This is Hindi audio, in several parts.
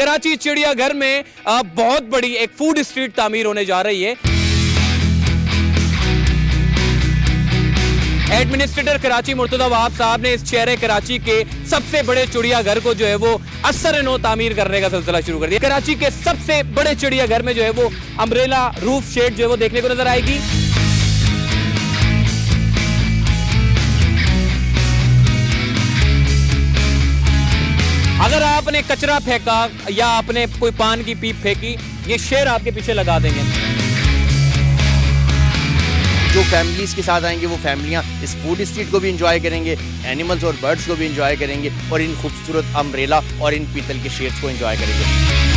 कराची चिड़ियाघर में बहुत बड़ी एक फूड स्ट्रीट तामीर होने जा रही है। एडमिनिस्ट्रेटर कराची मुर्तजा वहाब साहब ने इस शहर कराची के सबसे बड़े चिड़ियाघर को जो है वो असर नो तामीर करने का सिलसिला शुरू कर दिया। कराची के सबसे बड़े चिड़ियाघर में जो है वो अम्ब्रेला रूफ शेड जो है वो देखने को नजर आएगी। अगर आपने कचरा फेंका या आपने कोई पान की पीप फेंकी, ये शेर आपके पीछे लगा देंगे। जो फैमिलीज के साथ आएंगे वो फैमिलियां इस फूड स्ट्रीट को भी इंजॉय करेंगे, एनिमल्स और बर्ड्स को भी इंजॉय करेंगे और इन खूबसूरत अम्ब्रेला और इन पीतल के शेड्स को इंजॉय करेंगे।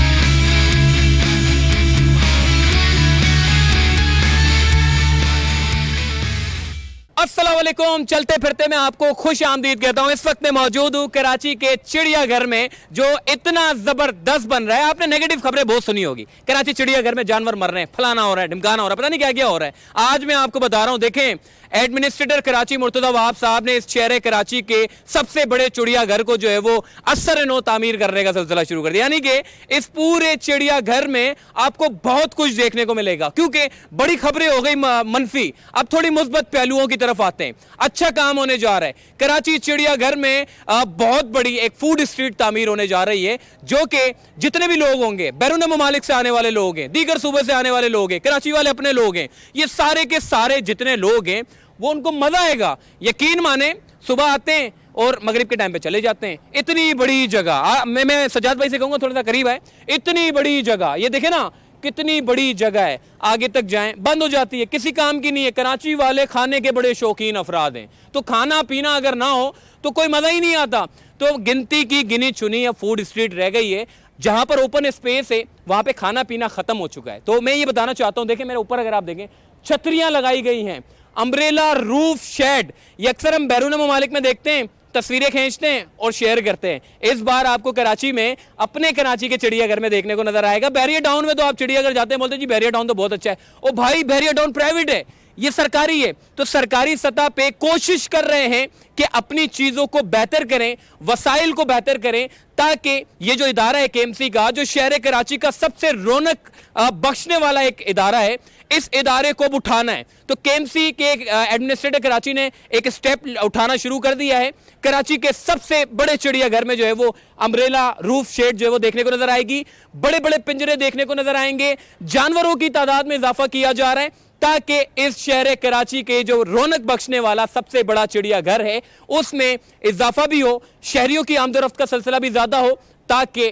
अस्सलाम वालेकुम, चलते फिरते मैं आपको खुश आमदीद कहता हूं। इस वक्त मैं मौजूद हूं कराची के चिड़ियाघर में जो इतना जबरदस्त बन रहा है। आपने नेगेटिव खबरें बहुत सुनी होगी, कराची चिड़ियाघर में जानवर मर रहे हैं, फलाना हो रहा है, ढिमकाना हो रहा है, पता नहीं क्या क्या हो रहा है। आज मैं आपको बता रहा हूं, देखें एडमिनिस्ट्रेटर कराची मुर्तजा वहाब साहब ने इस शहर कराची के सबसे बड़े चिड़ियाघर को जो है वो असर नो तामीर करने का सिलसिला शुरू कर दिया। यानी कि इस पूरे चिड़ियाघर में आपको बहुत कुछ देखने को मिलेगा, क्योंकि बड़ी खबरें हो गई मनफी, अब थोड़ी मुस्बत पहलुओं की तरफ आते हैं। अच्छा काम होने जा रहा है। कराची चिड़ियाघर में बहुत बड़ी एक फूड स्ट्रीट तामीर होने जा रही है, जो कि जितने भी लोग होंगे, बैरून ममालिक से आने वाले लोग हैं, दीगर सूबे से आने वाले लोग हैं, कराची वाले अपने लोग हैं, ये सारे के सारे जितने लोग हैं वो उनको मजा आएगा। यकीन माने, सुबह आते हैं और मगरिब के टाइम पे चले जाते हैं। इतनी बड़ी जगह, मैं सजाद भाई से कहूंगा थोड़ा सा करीब है, इतनी बड़ी जगह, ये देखे ना कितनी बड़ी जगह है, आगे तक जाएं बंद हो जाती है, किसी काम की नहीं है। कराची वाले खाने के बड़े शौकीन अफराद हैं, तो खाना पीना अगर ना हो तो कोई मजा ही नहीं आता। तो गिनती की गिनी चुनी या फूड स्ट्रीट रह गई है, जहां पर ओपन स्पेस है वहां पे खाना पीना खत्म हो चुका है। तो मैं ये बताना चाहता हूं, देखें मेरे ऊपर अगर आप देखें, छतरियां लगाई गई हैं, अम्ब्रेला रूफ शेड। ये अक्सर हम बैरून ममालिक में देखते हैं, तस्वीरें खींचते हैं और शेयर करते हैं। इस बार आपको कराची में, अपने कराची के चिड़ियाघर में देखने को नजर आएगा। बैरियर टाउन में तो आप चिड़ियाघर जाते हैं, बोलते हैं जी बैरियर टाउन तो बहुत अच्छा है। ओ भाई, बैरियर टाउन प्राइवेट है, ये सरकारी है। तो सरकारी सतह पे कोशिश कर रहे हैं कि अपनी चीजों को बेहतर करें, वसाइल को बेहतर करें, ताकि ये जो इदारा है केएमसी का, जो शहर कराची का सबसे रौनक बख्शने वाला एक इदारा है, इस इदारे को उठाना है। तो केएमसी के एडमिनिस्ट्रेटर कराची ने एक स्टेप उठाना शुरू कर दिया है। कराची के सबसे बड़े चिड़ियाघर में जो है वो अम्ब्रेला रूफ शेड जो है वो देखने को नजर आएगी। बड़े बड़े पिंजरे देखने को नजर आएंगे। जानवरों की तादाद में इजाफा किया जा रहा है, ताकि इस शहर कराची के जो रौनक बख्शने वाला सबसे बड़ा चिड़ियाघर है उसमें इजाफा भी हो, शहरियों की आमदोरफ्त का सिलसिला भी ज्यादा हो, ताकि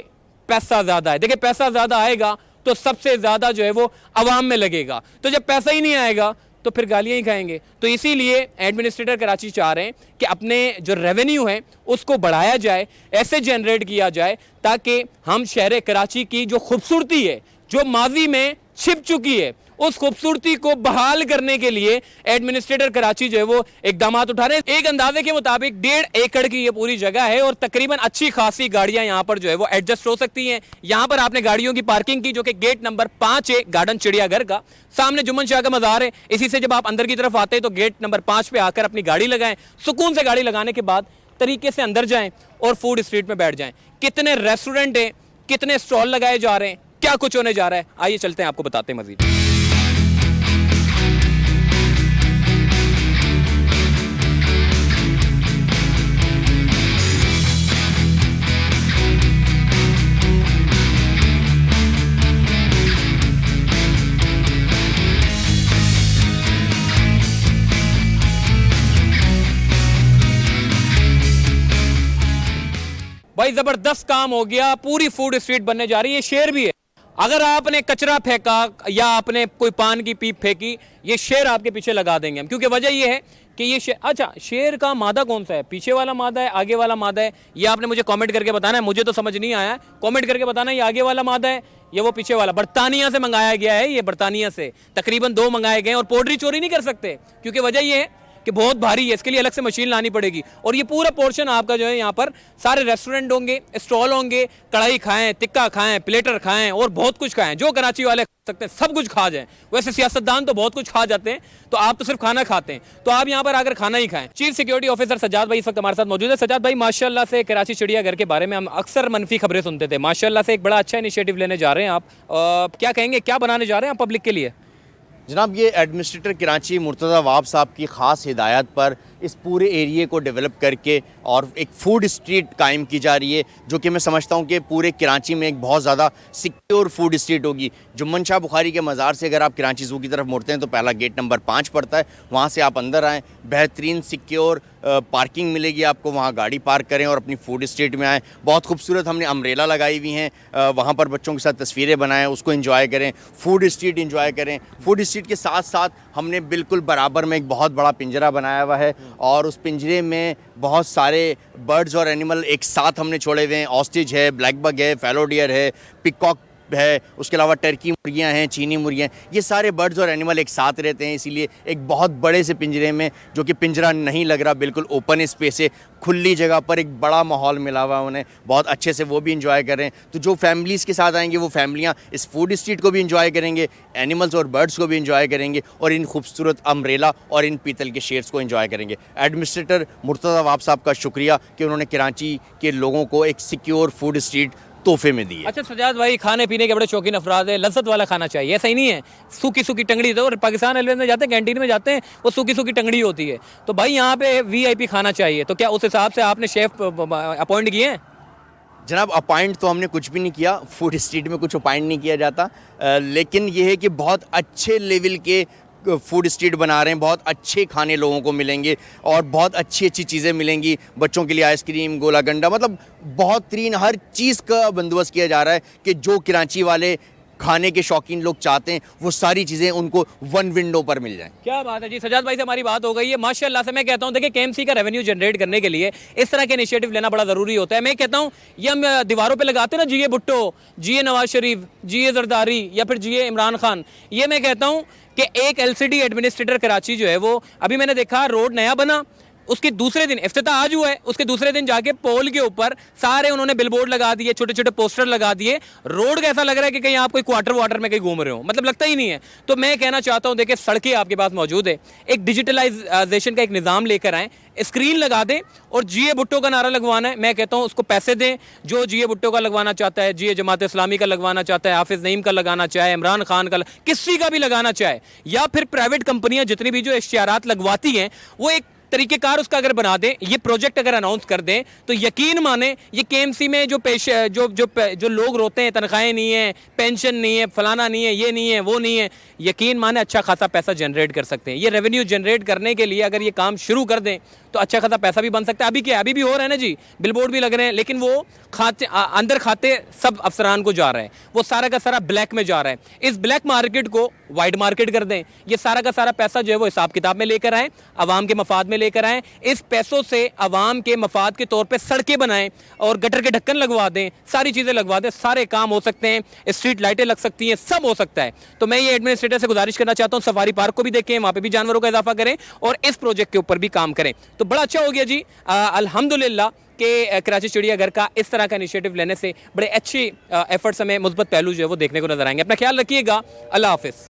पैसा ज्यादा है। देखिए, पैसा ज्यादा आएगा तो सबसे ज्यादा जो है वो अवाम में लगेगा। तो जब पैसा ही नहीं आएगा तो फिर गालियां ही खाएंगे। तो इसीलिए एडमिनिस्ट्रेटर कराची चाह रहे हैं कि अपने जो रेवेन्यू है उसको बढ़ाया जाए, ऐसे जनरेट किया जाए ताकि हम शहर कराची की जो खूबसूरती है, जो माजी में छिप चुकी है, उस खूबसूरती को बहाल करने के लिए एडमिनिस्ट्रेटर कराची जो है वो इकदाम उठा रहे हैं। एक अंदाजे के मुताबिक 1.5 एकड़ की ये पूरी जगह है और तकरीबन अच्छी खासी गाड़ियां यहाँ पर जो है वो एडजस्ट हो सकती हैं। यहाँ पर आपने गाड़ियों की पार्किंग की, जो कि गेट नंबर 5 है गार्डन चिड़ियाघर का, सामने जुम्मन शाह का मज़ार है। इसी से जब आप अंदर की तरफ आते हैं तो गेट नंबर 5 पे आकर अपनी गाड़ी लगाएं, सुकून से गाड़ी लगाने के बाद तरीके से अंदर जाएं और फूड स्ट्रीट में बैठ जाएं। कितने रेस्टोरेंट हैं, कितने स्टॉल लगाए जा रहे हैं, क्या कुछ होने जा रहा है, आइए चलते हैं, आपको बताते हैं मजीद। भाई जबरदस्त काम हो गया, पूरी फूड स्ट्रीट बनने जा रही है। शेर भी है, अगर आपने कचरा फेंका या आपने कोई पान की पीप फेंकी, ये शेर आपके पीछे लगा देंगे हम, क्योंकि वजह ये है कि ये शेर, अच्छा शेर का मादा कौन सा है, पीछे वाला मादा है, आगे वाला मादा है, ये आपने मुझे कमेंट करके बताना है। मुझे तो समझ नहीं आया, कमेंट करके बताना ये आगे वाला मादा है या वो पीछे वाला। बरतानिया से मंगाया गया है, ये बरतानिया से तकरीबन 2 मंगाए गए और पोल्ट्री चोरी नहीं कर सकते, क्योंकि वजह ये है कि बहुत भारी है, इसके लिए अलग से मशीन लानी पड़ेगी। और ये पूरा पोर्शन आपका जो है यहाँ पर सारे रेस्टोरेंट होंगे, स्टॉल होंगे, कढ़ाई खाएं, टिक्का खाएं, प्लेटर खाएं और बहुत कुछ खाएं, जो कराची वाले खा सकते हैं सब कुछ खा जाएं। वैसे सियासतदान तो बहुत कुछ खा जाते हैं, तो आप तो सिर्फ खाना खाते हैं, तो आप यहाँ पर आकर खाना ही खाएं। चीफ सिक्योरिटी ऑफिसर सज्जाद भाई इस वक्त हमारे साथ मौजूद है। सज्जाद भाई, माशाल्लाह से कराची चिड़ियाघर के बारे में हम अक्सर मनफी खबरें सुनते थे, माशाल्लाह से एक बड़ा अच्छा इनिशिएटिव लेने जा रहे हैं आप। क्या कहेंगे, क्या बनाने जा रहे हैं आप पब्लिक के लिए? जनाब, ये एडमिनिस्ट्रेटर कराची मुर्तज़ा वाब साहब की ख़ास हिदायत पर इस पूरे एरिए को डेवलप करके और एक फूड स्ट्रीट कायम की जा रही है, जो कि मैं समझता हूँ कि पूरे कराची में एक बहुत ज़्यादा सिक्योर फूड स्ट्रीट होगी। जुम्मन शाह बुखारी के मज़ार से अगर आप कराची ज़ू की तरफ मुड़ते हैं तो पहला गेट नंबर 5 पड़ता है, वहाँ से आप अंदर आएँ, बेहतरीन सिक्योर पार्किंग मिलेगी आपको, वहाँ गाड़ी पार्क करें और अपनी फूड स्ट्रीट में आएँ। बहुत खूबसूरत हमने अम्ब्रेला लगाई हुई हैं, वहाँ पर बच्चों के साथ तस्वीरें बनाएं, उसको एंजॉय करें, फूड स्ट्रीट एंजॉय करें। फूड स्ट्रीट के साथ साथ हमने बिल्कुल बराबर में एक बहुत बड़ा पिंजरा बनाया हुआ है और उस पिंजरे में बहुत सारे बर्ड्स और एनिमल एक साथ हमने छोड़े हुए हैं। ऑस्ट्रिच है, ब्लैक बग है, फैलो डियर है, पिकॉक है, उसके अलावा टर्की मुर्गियाँ हैं, चीनी मुर्गियाँ, ये सारे बर्ड्स और एनिमल एक साथ रहते हैं। इसीलिए एक बहुत बड़े से पिंजरे में, जो कि पिंजरा नहीं लग रहा, बिल्कुल ओपन स्पेस है, खुली जगह पर एक बड़ा माहौल मिला हुआ है उन्हें, बहुत अच्छे से वो भी इंजॉय कर रहे हैं। तो जो फैमिलीज़ के साथ आएंगे वो फैमिलियाँ इस फूड स्ट्रीट को भी इंजॉय करेंगे, एनिमल्स और बर्ड्स को भी इंजॉय करेंगे और इन खूबसूरत अम्ब्रेला और इन पीतल के शेड्स को इंजॉय करेंगे। एडमिनिस्ट्रेटर मुर्तज़ा वाब साहब का शुक्रिया कि उन्होंने कराची के लोगों को एक सिक्योर फूड स्ट्रीट तोहफे में दी है। अच्छा सजाद भाई, खाने पीने के बड़े शौकीन अफराद है, लज्जत वाला खाना चाहिए, ऐसा ही नहीं है सूखी सूखी टंगड़ी। तो पाकिस्तान एयरवेज में जाते हैं, कैंटीन में जाते हैं, वो सूखी सूखी टंगड़ी होती है। तो भाई यहाँ पे वीआईपी खाना चाहिए, तो क्या उस हिसाब से आपने शेफ अपॉइंट किए हैं? जनाब, अपॉइंट तो हमने कुछ भी नहीं किया, फूड स्ट्रीट में कुछ अपॉइंट नहीं किया जाता, लेकिन ये है कि बहुत अच्छे लेवल के फूड स्ट्रीट बना रहे हैं, बहुत अच्छे खाने लोगों को मिलेंगे और बहुत अच्छी अच्छी चीज़ें मिलेंगी। बच्चों के लिए आइसक्रीम, गोला गंडा, मतलब बहुत तीन हर चीज़ का बंदोबस्त किया जा रहा है कि जो कराची वाले खाने के शौकीन लोग चाहते हैं वो सारी चीज़ें उनको वन विंडो पर मिल जाएं। क्या बात है जी, सजाद भाई से हमारी बात हो गई है माशाल्लाह से। मैं कहता हूँ देखिए, केएमसी का रेवेन्यू जनरेट करने के लिए इस तरह के इनिशिएटिव लेना बड़ा ज़रूरी होता है। मैं कहता हूँ ये हम दीवारों पे लगाते हैं ना, जिए भुट्टो, जिए नवाज शरीफ, जिए जरदारी या फिर जिए इमरान खान, ये मैं कहता हूँ कि एक एलसीडी एडमिनिस्ट्रेटर कराची जो है वो, अभी मैंने देखा रोड नया बना, उसके दूसरे दिन इफ्तिताह आज हुआ है, उसके दूसरे दिन जाके पोल के ऊपर सारे उन्होंने बिलबोर्ड लगा दिए, छोटे छोटे पोस्टर लगा दिए। रोड कैसा लग रहा है कि कहीं आप कोई क्वार्टर वाटर में कहीं घूम रहे हो, मतलब लगता ही नहीं है। तो मैं कहना चाहता हूं, देखिए सड़कें आपके पास मौजूद है, एक डिजिटलाइजेशन का एक निज़ाम लेकर आएँ, स्क्रीन लगा दें और जिए भुट्टो का नारा लगवाना है, मैं कहता हूं उसको पैसे दें। जो जिए भुट्टो का लगवाना चाहता है, जिए जमात इस्लामी का लगवाना चाहता है, हाफिज़ नईम का लगाना चाहे, इमरान खान का, किसी का भी लगाना चाहे, या फिर प्राइवेट कंपनियां जितनी भी जो इश्तिहारात लगवाती हैं वो एक तरीकेकार उसका अगर बना दें, ये प्रोजेक्ट अगर अनाउंस कर दें, तो यकीन माने ये केएमसी में जो जो लोग रोते हैं तनख्वाहें नहीं है, पेंशन नहीं है, फलाना नहीं है, ये नहीं है, वो नहीं है, यकीन माने अच्छा खासा पैसा जनरेट कर सकते हैं। ये रेवेन्यू जनरेट करने के लिए अगर ये काम शुरू कर दें तो अच्छा खासा पैसा भी बन सकता है। अभी क्या, अभी भी हो रहा है ना जी, बिलबोर्ड भी लग रहे हैं, लेकिन वो खाते अंदर खाते सब अफसरान को जा रहा है, वो सारा का सारा ब्लैक में जा रहा है। इस ब्लैक मार्केट को वाइट मार्केट कर दें, ये सारा का सारा पैसा जो है वो हिसाब किताब में लेकर आएँ, आवाम के मफाद में लेकर आएँ। इस पैसों से आवाम के मफाद के तौर पे सड़कें बनाएं और गटर के ढक्कन लगवा दें, सारी चीज़ें लगवा दें, सारे काम हो सकते हैं, स्ट्रीट लाइटें लग सकती हैं, सब हो सकता है। तो मैं ये एडमिनिस्ट्रेटर से गुजारिश करना चाहता हूँ, सफारी पार्क को भी देखें, वहाँ पे भी जानवरों का इजाफा करें और इस प्रोजेक्ट के ऊपर भी काम करें, तो बड़ा अच्छा हो गया जी। अल्हम्दुलिल्लाह कि कराची चिड़ियाघर का इस तरह का इनिशिएटिव लेने से बड़े अच्छी एफर्ट्स हमें मुस्बत पहलू जो है वो देखने को नजर आएंगे। अपना ख्याल रखिएगा, अल्लाह हाफिज़।